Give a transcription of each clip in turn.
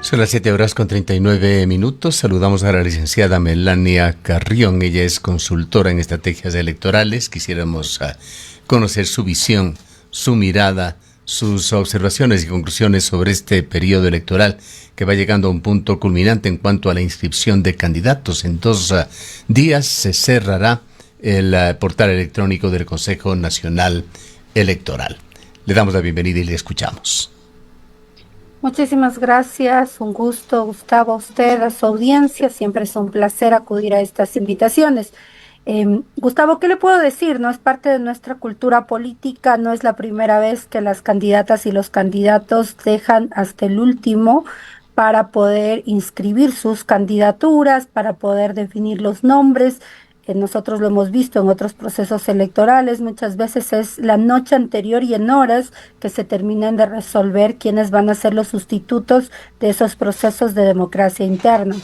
Son las 7:39. Saludamos a la licenciada Melania Carrión. Ella es consultora en estrategias electorales. Quisiéramos conocer su visión, su mirada, sus observaciones y conclusiones sobre este periodo electoral que va llegando a un punto culminante en cuanto a la inscripción de candidatos. En 2 días se cerrará el portal electrónico del Consejo Nacional Electoral. Le damos la bienvenida y le escuchamos. Muchísimas gracias, un gusto, Gustavo, a usted, a su audiencia. Siempre es un placer acudir a estas invitaciones. Gustavo, ¿qué le puedo decir? No es parte de nuestra cultura política, no es la primera vez que las candidatas y los candidatos dejan hasta el último para poder inscribir sus candidaturas, para poder definir los nombres. Nosotros lo hemos visto en otros procesos electorales, muchas veces es la noche anterior y en horas que se terminan de resolver quiénes van a ser los sustitutos de esos procesos de democracia interna.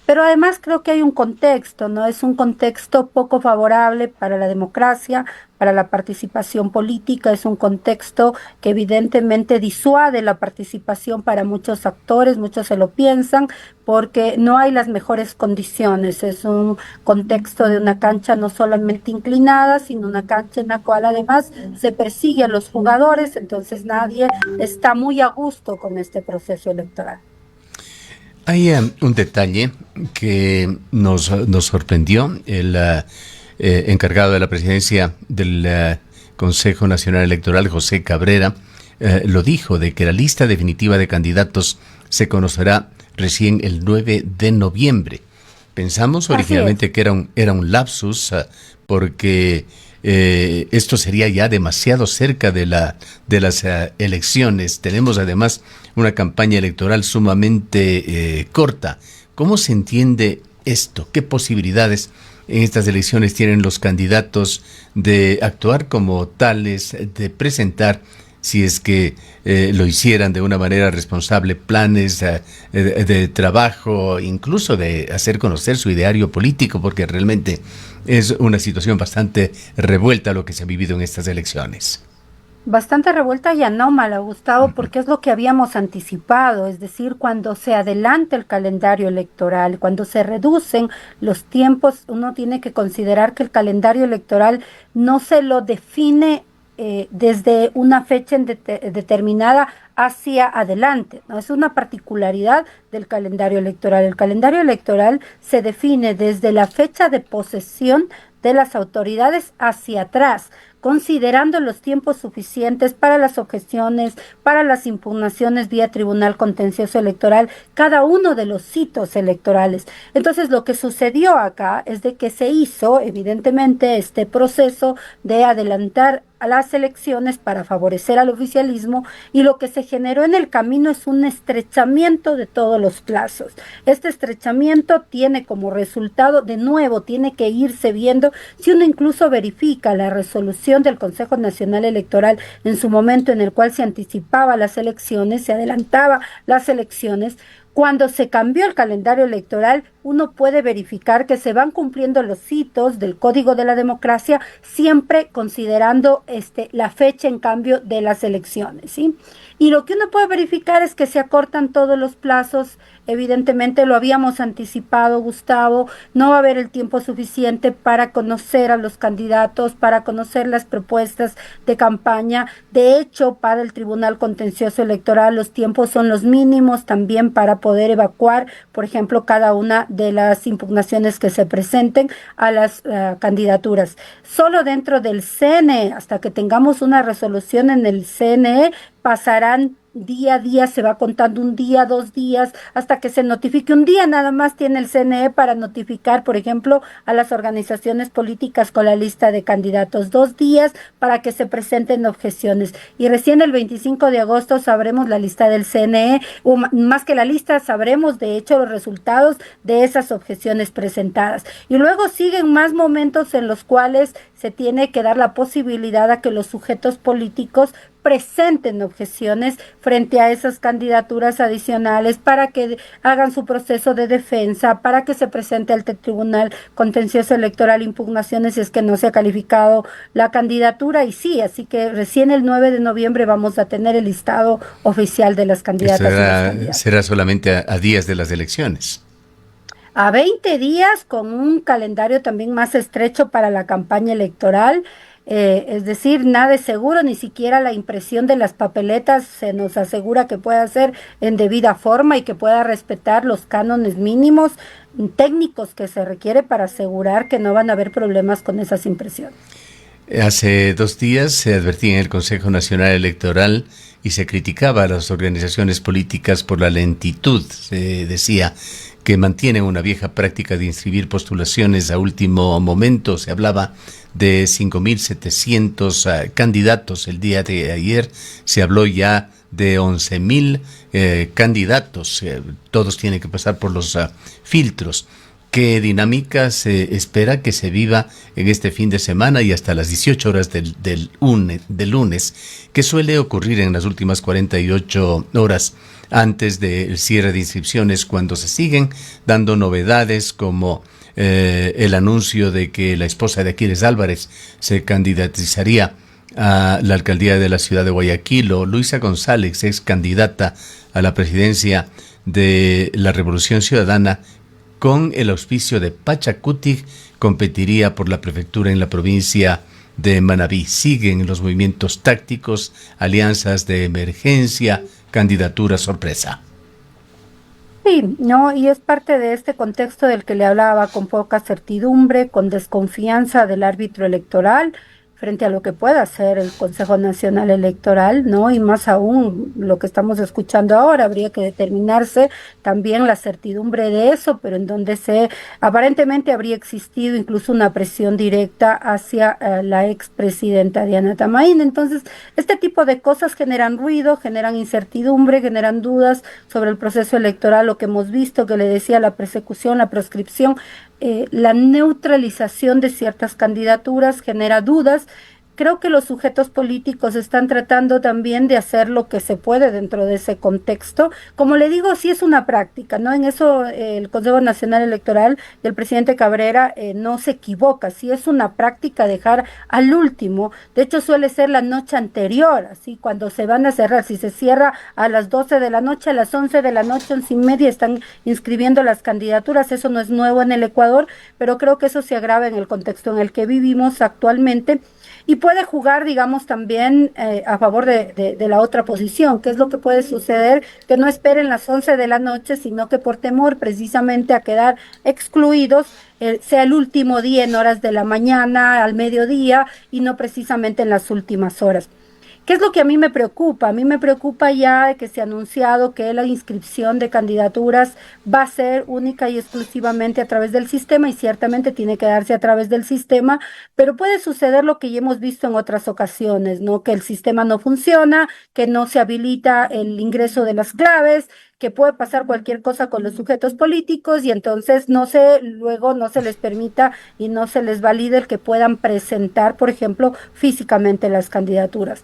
Pero además creo que hay un contexto, ¿no? Es un contexto poco favorable para la democracia, para la participación política, es un contexto que evidentemente disuade la participación para muchos actores, muchos se lo piensan, porque no hay las mejores condiciones. Es un contexto de una cancha no solamente inclinada, sino una cancha en la cual además se persigue a los jugadores, entonces nadie está muy a gusto con este proceso electoral. Hay un detalle que nos sorprendió. El encargado de la presidencia del Consejo Nacional Electoral, José Cabrera, lo dijo, de que la lista definitiva de candidatos se conocerá recién el 9 de noviembre. Pensamos originalmente que era un lapsus, porque esto sería ya demasiado cerca de las elecciones. Tenemos además una campaña electoral sumamente corta. ¿Cómo se entiende esto? ¿Qué posibilidades en estas elecciones tienen los candidatos de actuar como tales, de presentar, si es que lo hicieran de una manera responsable, planes de trabajo, incluso de hacer conocer su ideario político, porque realmente es una situación bastante revuelta lo que se ha vivido en estas elecciones? Bastante revuelta y anómala, Gustavo, porque es lo que habíamos anticipado, es decir, cuando se adelanta el calendario electoral, cuando se reducen los tiempos, uno tiene que considerar que el calendario electoral no se lo define desde una fecha determinada hacia adelante, ¿no? Es una particularidad del calendario electoral. El calendario electoral se define desde la fecha de posesión de las autoridades hacia atrás, considerando los tiempos suficientes para las objeciones, para las impugnaciones vía Tribunal Contencioso Electoral, cada uno de los hitos electorales. Entonces, lo que sucedió acá es de que se hizo, evidentemente, este proceso de adelantar a las elecciones para favorecer al oficialismo, y lo que se generó en el camino es un estrechamiento de todos los plazos. Este estrechamiento tiene como resultado, de nuevo, tiene que irse viendo, si uno incluso verifica la resolución del Consejo Nacional Electoral en su momento en el cual se anticipaba las elecciones, se adelantaba las elecciones. Cuando se cambió el calendario electoral, uno puede verificar que se van cumpliendo los hitos del Código de la Democracia, siempre considerando la fecha en cambio de las elecciones, ¿sí? Y lo que uno puede verificar es que se acortan todos los plazos. Evidentemente lo habíamos anticipado, Gustavo, no va a haber el tiempo suficiente para conocer a los candidatos, para conocer las propuestas de campaña. De hecho, para el Tribunal Contencioso Electoral los tiempos son los mínimos también para poder evacuar, por ejemplo, cada una de las impugnaciones que se presenten a las candidaturas. Solo dentro del CNE, hasta que tengamos una resolución en el CNE, pasarán día a día, se va contando un día, 2 días, hasta que se notifique. Un día nada más tiene el CNE para notificar, por ejemplo, a las organizaciones políticas con la lista de candidatos. 2 días para que se presenten objeciones. Y recién el 25 de agosto sabremos la lista del CNE, o más que la lista, sabremos de hecho los resultados de esas objeciones presentadas. Y luego siguen más momentos en los cuales se tiene que dar la posibilidad a que los sujetos políticos presenten objeciones frente a esas candidaturas adicionales para que hagan su proceso de defensa, para que se presente al Tribunal Contencioso Electoral impugnaciones si es que no se ha calificado la candidatura. Y sí, así que recién el 9 de noviembre vamos a tener el listado oficial de las Esto candidatas y los candidatos. será solamente a días de las elecciones. A 20 días con un calendario también más estrecho para la campaña electoral. Es decir, nada es seguro, ni siquiera la impresión de las papeletas se nos asegura que pueda ser en debida forma y que pueda respetar los cánones mínimos técnicos que se requiere para asegurar que no van a haber problemas con esas impresiones. Hace 2 días se advertía en el Consejo Nacional Electoral y se criticaba a las organizaciones políticas por la lentitud. Se decía que mantienen una vieja práctica de inscribir postulaciones a último momento. Se hablaba de 5.700 candidatos. El día de ayer se habló ya de 11.000 candidatos. Todos tienen que pasar por los filtros. ¿Qué dinámica se espera que se viva en este fin de semana y hasta las 18 horas del lunes? ¿Qué suele ocurrir en las últimas 48 horas antes del cierre de inscripciones, cuando se siguen dando novedades como el anuncio de que la esposa de Aquiles Álvarez se candidatizaría a la alcaldía de la ciudad de Guayaquil, o Luisa González, ex candidata a la presidencia de la Revolución Ciudadana, con el auspicio de Pachacutic, competiría por la prefectura en la provincia de Manabí? Siguen los movimientos tácticos, alianzas de emergencia, candidatura sorpresa. Sí, no, y es parte de este contexto del que le hablaba, con poca certidumbre, con desconfianza del árbitro electoral frente a lo que pueda hacer el Consejo Nacional Electoral, ¿no? Y más aún lo que estamos escuchando ahora, habría que determinarse también la certidumbre de eso, pero en donde aparentemente habría existido incluso una presión directa hacia la expresidenta Diana Tamaín. Entonces, este tipo de cosas generan ruido, generan incertidumbre, generan dudas sobre el proceso electoral, lo que hemos visto, que le decía, la persecución, la proscripción, la neutralización de ciertas candidaturas genera dudas. Creo que los sujetos políticos están tratando también de hacer lo que se puede dentro de ese contexto. Como le digo, sí es una práctica, ¿no? En eso el Consejo Nacional Electoral y el presidente Cabrera no se equivoca, sí es una práctica dejar al último. De hecho, suele ser la noche anterior, así cuando se van a cerrar. Si se cierra a las 12 de la noche, a las 11 de la noche, 11:30, están inscribiendo las candidaturas. Eso no es nuevo en el Ecuador, pero creo que eso se agrava en el contexto en el que vivimos actualmente. Y puede jugar, digamos, también a favor de la otra posición. ¿Qué es lo que puede suceder? Que no esperen las 11 de la noche, sino que por temor precisamente a quedar excluidos, sea el último día en horas de la mañana, al mediodía, y no precisamente en las últimas horas. ¿Qué es lo que a mí me preocupa? A mí me preocupa ya que se ha anunciado que la inscripción de candidaturas va a ser única y exclusivamente a través del sistema, y ciertamente tiene que darse a través del sistema, pero puede suceder lo que ya hemos visto en otras ocasiones, ¿no? Que el sistema no funciona, que no se habilita el ingreso de las claves, que puede pasar cualquier cosa con los sujetos políticos y entonces luego no se les permita y no se les valide el que puedan presentar, por ejemplo, físicamente las candidaturas.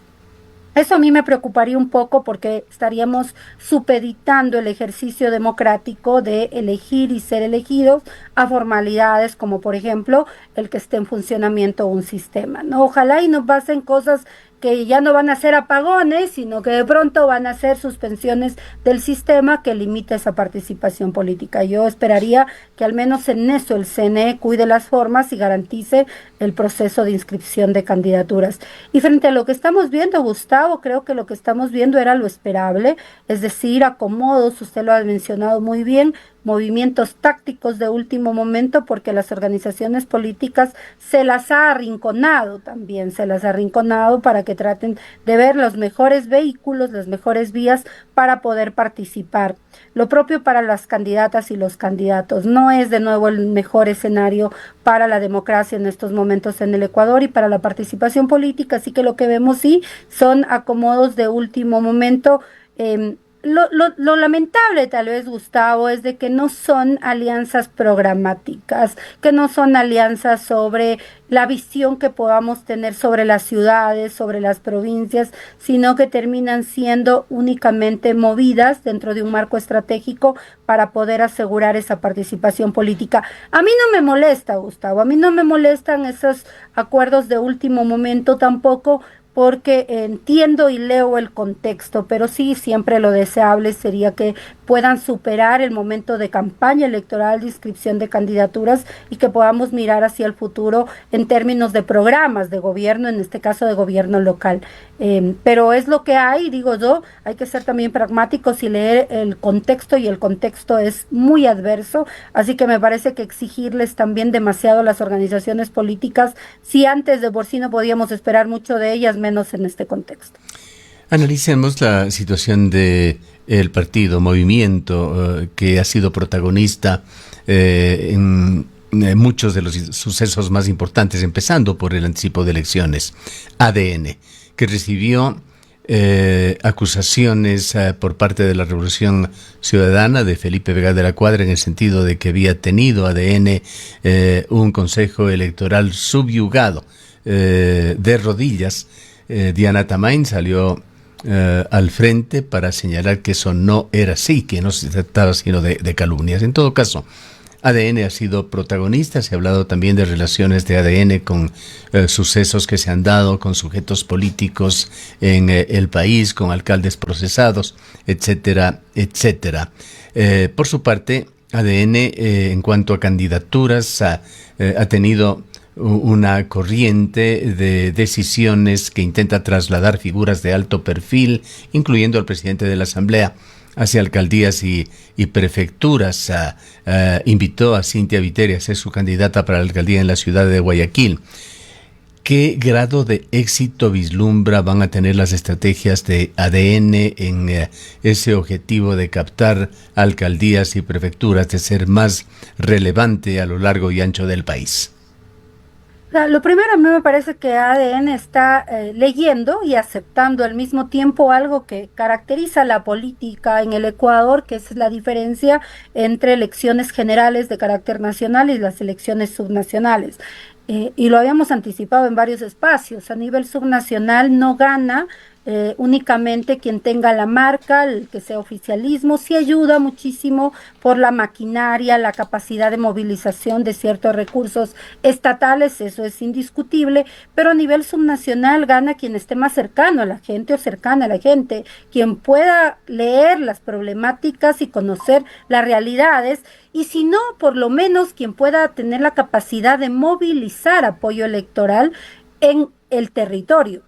Eso a mí me preocuparía un poco, porque estaríamos supeditando el ejercicio democrático de elegir y ser elegidos a formalidades como, por ejemplo, el que esté en funcionamiento un sistema, ¿no? Ojalá y no pasen cosas que ya no van a ser apagones, sino que de pronto van a ser suspensiones del sistema que limita esa participación política. Yo esperaría que al menos en eso el CNE cuide las formas y garantice el proceso de inscripción de candidaturas. Y frente a lo que estamos viendo, Gustavo, creo que lo que estamos viendo era lo esperable, es decir, acomodos, usted lo ha mencionado muy bien, movimientos tácticos de último momento, porque las organizaciones políticas se las ha arrinconado también, se las ha arrinconado para que traten de ver los mejores vehículos, las mejores vías para poder participar. Lo propio para las candidatas y los candidatos. No es de nuevo el mejor escenario para la democracia en estos momentos en el Ecuador y para la participación política, así que lo que vemos sí son acomodos de último momento, Lo lamentable tal vez, Gustavo, es de que no son alianzas programáticas, que no son alianzas sobre la visión que podamos tener sobre las ciudades, sobre las provincias, sino que terminan siendo únicamente movidas dentro de un marco estratégico para poder asegurar esa participación política. A mí no me molesta, Gustavo, a mí no me molestan esos acuerdos de último momento tampoco, porque entiendo y leo el contexto, pero sí siempre lo deseable sería que puedan superar el momento de campaña electoral, de inscripción de candidaturas y que podamos mirar hacia el futuro en términos de programas de gobierno, en este caso de gobierno local. Pero es lo que hay, digo yo, hay que ser también pragmáticos y leer el contexto, y el contexto es muy adverso, así que me parece que exigirles también demasiado a las organizaciones políticas, si antes de por sí no podíamos esperar mucho de ellas, menos en este contexto. Analicemos la situación de el partido, movimiento, que ha sido protagonista en muchos de los sucesos más importantes, empezando por el anticipo de elecciones. ADN, que recibió acusaciones por parte de la Revolución Ciudadana de Felipe Vega de la Cuadra, en el sentido de que había tenido ADN un consejo electoral subyugado de rodillas. Diana Tamain salió al frente para señalar que eso no era así, que no se trataba sino de calumnias. En todo caso, ADN ha sido protagonista. Se ha hablado también de relaciones de ADN con sucesos que se han dado con sujetos políticos en el país, con alcaldes procesados, etcétera, etcétera. Por su parte, ADN, en cuanto a candidaturas, ha tenido una corriente de decisiones que intenta trasladar figuras de alto perfil, incluyendo al presidente de la Asamblea, hacia alcaldías y prefecturas. Invitó a Cynthia Viteri a ser su candidata para la alcaldía en la ciudad de Guayaquil. ¿Qué grado de éxito vislumbra van a tener las estrategias de ADN en ese objetivo de captar alcaldías y prefecturas, de ser más relevante a lo largo y ancho del país? Lo primero, a mí me parece que ADN está leyendo y aceptando al mismo tiempo algo que caracteriza la política en el Ecuador, que es la diferencia entre elecciones generales de carácter nacional y las elecciones subnacionales. Y lo habíamos anticipado en varios espacios. A nivel subnacional no gana únicamente quien tenga la marca, el que sea oficialismo. Sí ayuda muchísimo por la maquinaria, la capacidad de movilización de ciertos recursos estatales, eso es indiscutible, pero a nivel subnacional gana quien esté más cercano a la gente o cercana a la gente, quien pueda leer las problemáticas y conocer las realidades, y si no, por lo menos quien pueda tener la capacidad de movilizar apoyo electoral en el territorio.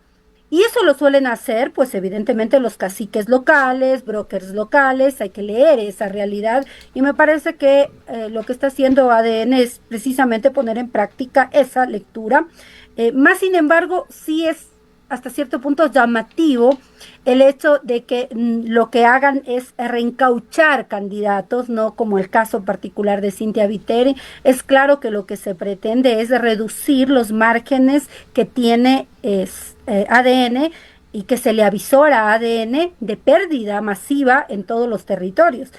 Y eso lo suelen hacer, pues evidentemente los caciques locales, brokers locales, hay que leer esa realidad, y me parece que lo que está haciendo ADN es precisamente poner en práctica esa lectura. Más sin embargo, sí es hasta cierto punto llamativo el hecho de que lo que hagan es reencauchar candidatos, no como el caso particular de Cynthia Viteri. Es claro que lo que se pretende es reducir los márgenes que tiene ADN, y que se le avisó a ADN de pérdida masiva en todos los territorios.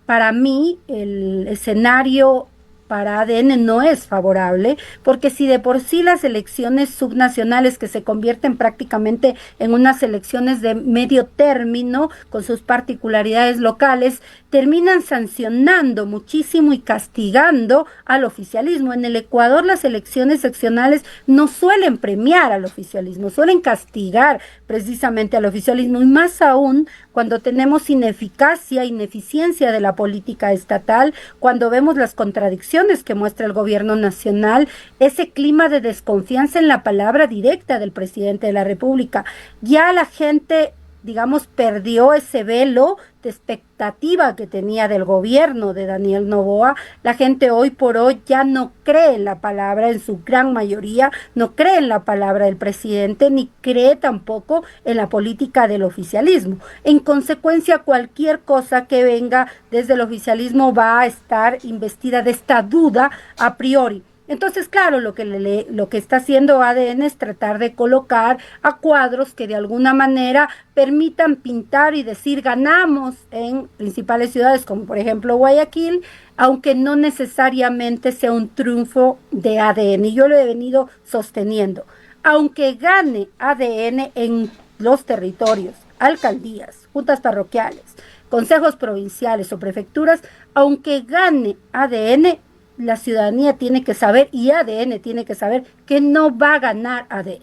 Para mí, el escenario para ADN no es favorable, porque si de por sí las elecciones subnacionales, que se convierten prácticamente en unas elecciones de medio término con sus particularidades locales, terminan sancionando muchísimo y castigando al oficialismo. En el Ecuador las elecciones seccionales no suelen premiar al oficialismo, suelen castigar precisamente al oficialismo, y más aún cuando tenemos ineficacia, ineficiencia de la política estatal, cuando vemos las contradicciones que muestra el gobierno nacional, ese clima de desconfianza en la palabra directa del presidente de la República. Ya la gente, digamos, perdió ese velo de expectativa que tenía del gobierno de Daniel Noboa. La gente hoy por hoy ya no cree en la palabra, en su gran mayoría, no cree en la palabra del presidente, ni cree tampoco en la política del oficialismo. En consecuencia, cualquier cosa que venga desde el oficialismo va a estar investida de esta duda a priori. Entonces, claro, lo que está haciendo ADN es tratar de colocar a cuadros que de alguna manera permitan pintar y decir ganamos en principales ciudades como por ejemplo Guayaquil, aunque no necesariamente sea un triunfo de ADN. Y yo lo he venido sosteniendo. Aunque gane ADN en los territorios, alcaldías, juntas parroquiales, consejos provinciales o prefecturas, aunque gane ADN, la ciudadanía tiene que saber y ADN tiene que saber que no va a ganar ADN.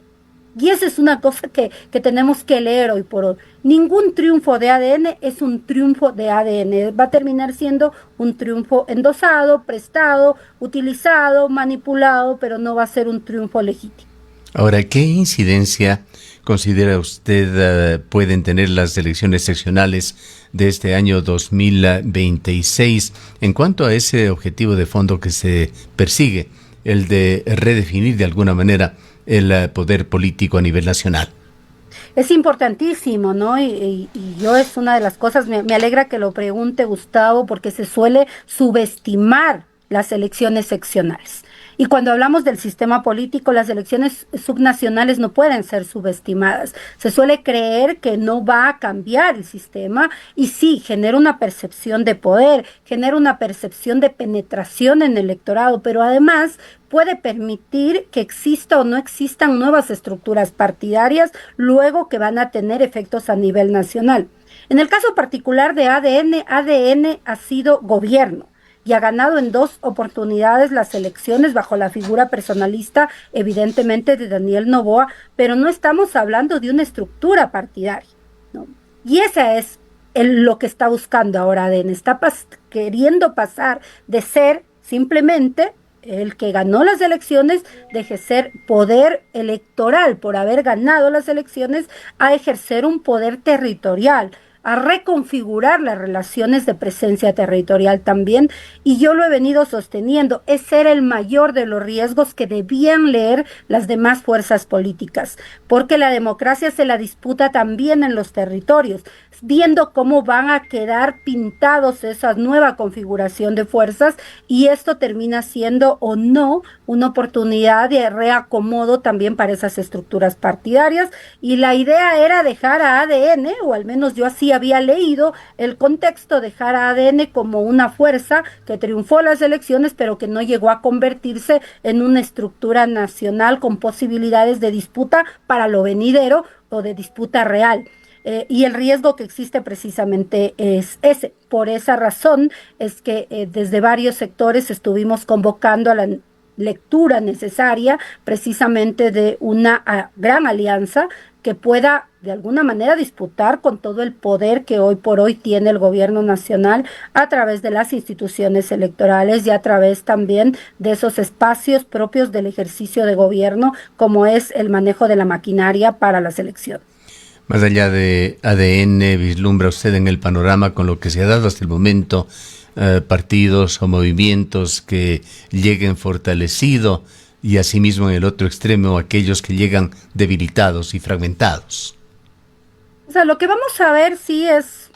Y esa es una cosa que tenemos que leer hoy por hoy. Ningún triunfo de ADN es un triunfo de ADN. Va a terminar siendo un triunfo endosado, prestado, utilizado, manipulado, pero no va a ser un triunfo legítimo. Ahora, ¿qué incidencia considera usted pueden tener las elecciones seccionales de este año 2026 en cuanto a ese objetivo de fondo que se persigue, el de redefinir de alguna manera el poder político a nivel nacional? Es importantísimo, ¿no? Y yo es una de las cosas, me alegra que lo pregunte Gustavo, porque se suele subestimar las elecciones seccionales. Y cuando hablamos del sistema político, las elecciones subnacionales no pueden ser subestimadas. Se suele creer que no va a cambiar el sistema y sí, genera una percepción de poder, genera una percepción de penetración en el electorado, pero además puede permitir que exista o no existan nuevas estructuras partidarias luego que van a tener efectos a nivel nacional. En el caso particular de ADN, ADN ha sido gobierno y ha ganado en 2 oportunidades las elecciones bajo la figura personalista, evidentemente, de Daniel Noboa, pero no estamos hablando de una estructura partidaria, ¿no? Y esa es lo que está buscando ahora ADN. Está queriendo pasar de ser simplemente el que ganó las elecciones, de ejercer poder electoral por haber ganado las elecciones, a ejercer un poder territorial, a reconfigurar las relaciones de presencia territorial también, y yo lo he venido sosteniendo, ese era el mayor de los riesgos que debían leer las demás fuerzas políticas, porque la democracia se la disputa también en los territorios, viendo cómo van a quedar pintados esa nueva configuración de fuerzas, y esto termina siendo o no una oportunidad de reacomodo también para esas estructuras partidarias, y la idea era dejar a ADN, o al menos yo así había leído el contexto, dejar a ADN como una fuerza que triunfó las elecciones, pero que no llegó a convertirse en una estructura nacional con posibilidades de disputa para lo venidero o de disputa real. Y el riesgo que existe precisamente es ese. Por esa razón es que desde varios sectores estuvimos convocando a la lectura necesaria precisamente de una gran alianza que pueda de alguna manera disputar con todo el poder que hoy por hoy tiene el gobierno nacional a través de las instituciones electorales y a través también de esos espacios propios del ejercicio de gobierno, como es el manejo de la maquinaria para las elecciones. Más allá de ADN, ¿vislumbra usted en el panorama con lo que se ha dado hasta el momento partidos o movimientos que lleguen fortalecidos y asimismo en el otro extremo aquellos que llegan debilitados y fragmentados? O sea, lo que vamos a ver sí es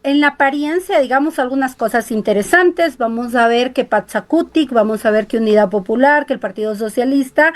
en la apariencia, digamos, algunas cosas interesantes. Vamos a ver que Pachacutic, vamos a ver que Unidad Popular, que el Partido Socialista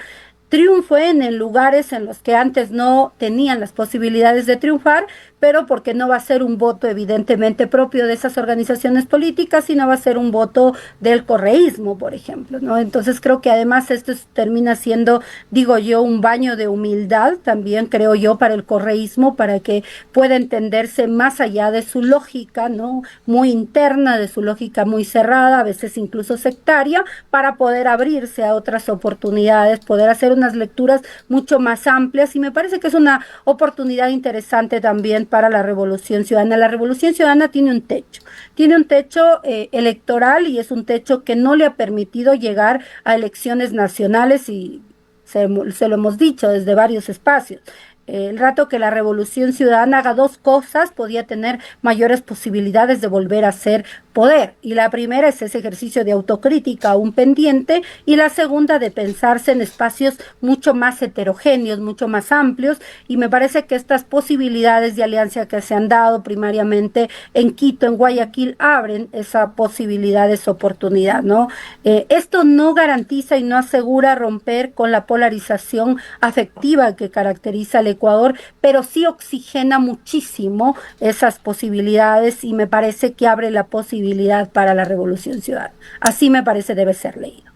triunfen en lugares en los que antes no tenían las posibilidades de triunfar, pero porque no va a ser un voto evidentemente propio de esas organizaciones políticas, sino va a ser un voto del correísmo, por ejemplo, ¿no? Entonces creo que además esto termina siendo, digo yo, un baño de humildad también, creo yo, para el correísmo, para que pueda entenderse más allá de su lógica, ¿no? Muy interna, de su lógica muy cerrada, a veces incluso sectaria, para poder abrirse a otras oportunidades, poder hacer unas lecturas mucho más amplias, y me parece que es una oportunidad interesante también para la Revolución Ciudadana. La Revolución Ciudadana tiene un techo electoral, y es un techo que no le ha permitido llegar a elecciones nacionales, y se lo hemos dicho desde varios espacios. El rato que la Revolución Ciudadana haga 2 cosas, podía tener mayores posibilidades de volver a ser poder. Y la primera es ese ejercicio de autocrítica aún pendiente, y la segunda de pensarse en espacios mucho más heterogéneos, mucho más amplios, y me parece que estas posibilidades de alianza que se han dado primariamente en Quito, en Guayaquil, abren esa posibilidad, esa oportunidad, ¿no? Esto no garantiza y no asegura romper con la polarización afectiva que caracteriza al Ecuador, pero sí oxigena muchísimo esas posibilidades, y me parece que abre la posibilidad para la revolución ciudadana. Así me parece debe ser leído.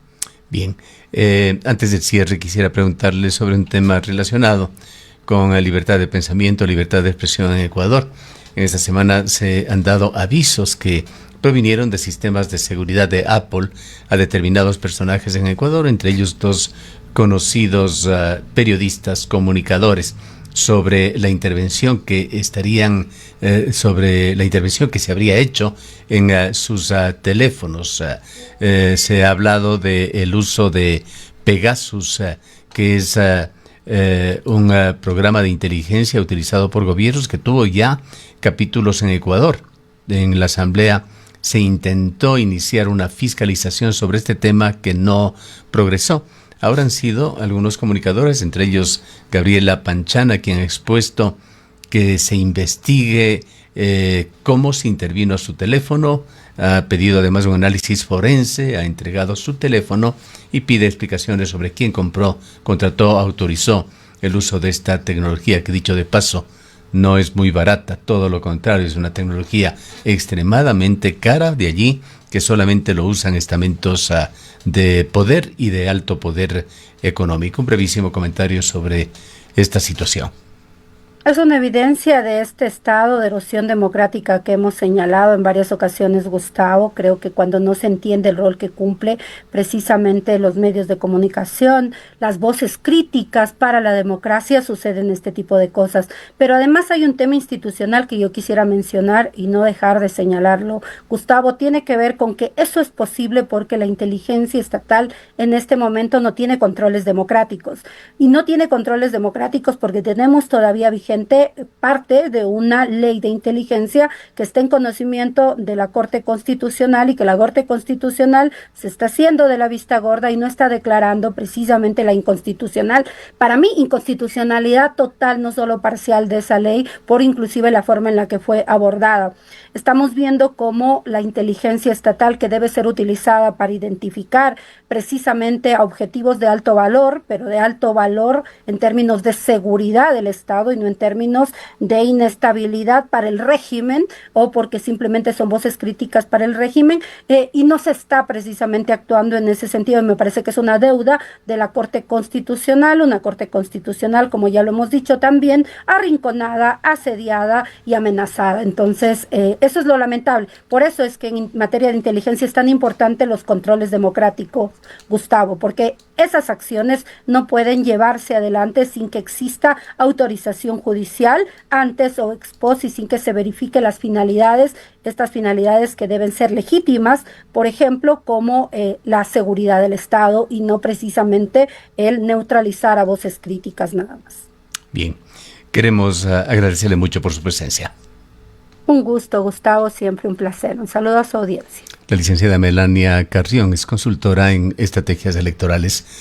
Bien, antes del cierre quisiera preguntarle sobre un tema relacionado con la libertad de pensamiento, libertad de expresión en Ecuador. En esta semana se han dado avisos que provinieron de sistemas de seguridad de Apple a determinados personajes en Ecuador, entre ellos dos conocidos periodistas, comunicadores, sobre la intervención que sobre la intervención que se habría hecho en sus teléfonos. Se ha hablado del uso de Pegasus, que es un programa de inteligencia utilizado por gobiernos que tuvo ya capítulos en Ecuador. En la Asamblea se intentó iniciar una fiscalización sobre este tema que no progresó. Ahora han sido algunos comunicadores, entre ellos Gabriela Panchana, quien ha expuesto que se investigue cómo se intervino a su teléfono, ha pedido además un análisis forense, ha entregado su teléfono y pide explicaciones sobre quién compró, contrató, autorizó el uso de esta tecnología, que dicho de paso, no es muy barata, todo lo contrario, es una tecnología extremadamente cara, de allí que solamente lo usan estamentos de poder y de alto poder económico. Un brevísimo comentario sobre esta situación. Es una evidencia de este estado de erosión democrática que hemos señalado en varias ocasiones, Gustavo. Creo que cuando no se entiende el rol que cumple precisamente los medios de comunicación, las voces críticas para la democracia, suceden este tipo de cosas. Pero además hay un tema institucional que yo quisiera mencionar y no dejar de señalarlo, Gustavo. Tiene que ver con que eso es posible porque la inteligencia estatal en este momento no tiene controles democráticos. Y no tiene controles democráticos porque tenemos todavía vigente parte de una ley de inteligencia que está en conocimiento de la Corte Constitucional, y que la Corte Constitucional se está haciendo de la vista gorda y no está declarando precisamente la inconstitucional. Para mí, inconstitucionalidad total, no solo parcial, de esa ley, por inclusive la forma en la que fue abordada. Estamos viendo cómo la inteligencia estatal, que debe ser utilizada para identificar precisamente a objetivos de alto valor, pero de alto valor en términos de seguridad del Estado y no en términos de inestabilidad para el régimen, o porque simplemente son voces críticas para el régimen, y no se está precisamente actuando en ese sentido. Me parece que es una deuda de la Corte Constitucional, una Corte Constitucional, como ya lo hemos dicho también, arrinconada, asediada y amenazada. Entonces, eso es lo lamentable. Por eso es que en materia de inteligencia es tan importante los controles democráticos, Gustavo, porque esas acciones no pueden llevarse adelante sin que exista autorización judicial antes o ex post, y sin que se verifique las finalidades, estas finalidades que deben ser legítimas, por ejemplo, como la seguridad del Estado, y no precisamente el neutralizar a voces críticas nada más. Bien, queremos agradecerle mucho por su presencia. Un gusto, Gustavo, siempre un placer. Un saludo a su audiencia. La licenciada Melania Carrión es consultora en estrategias electorales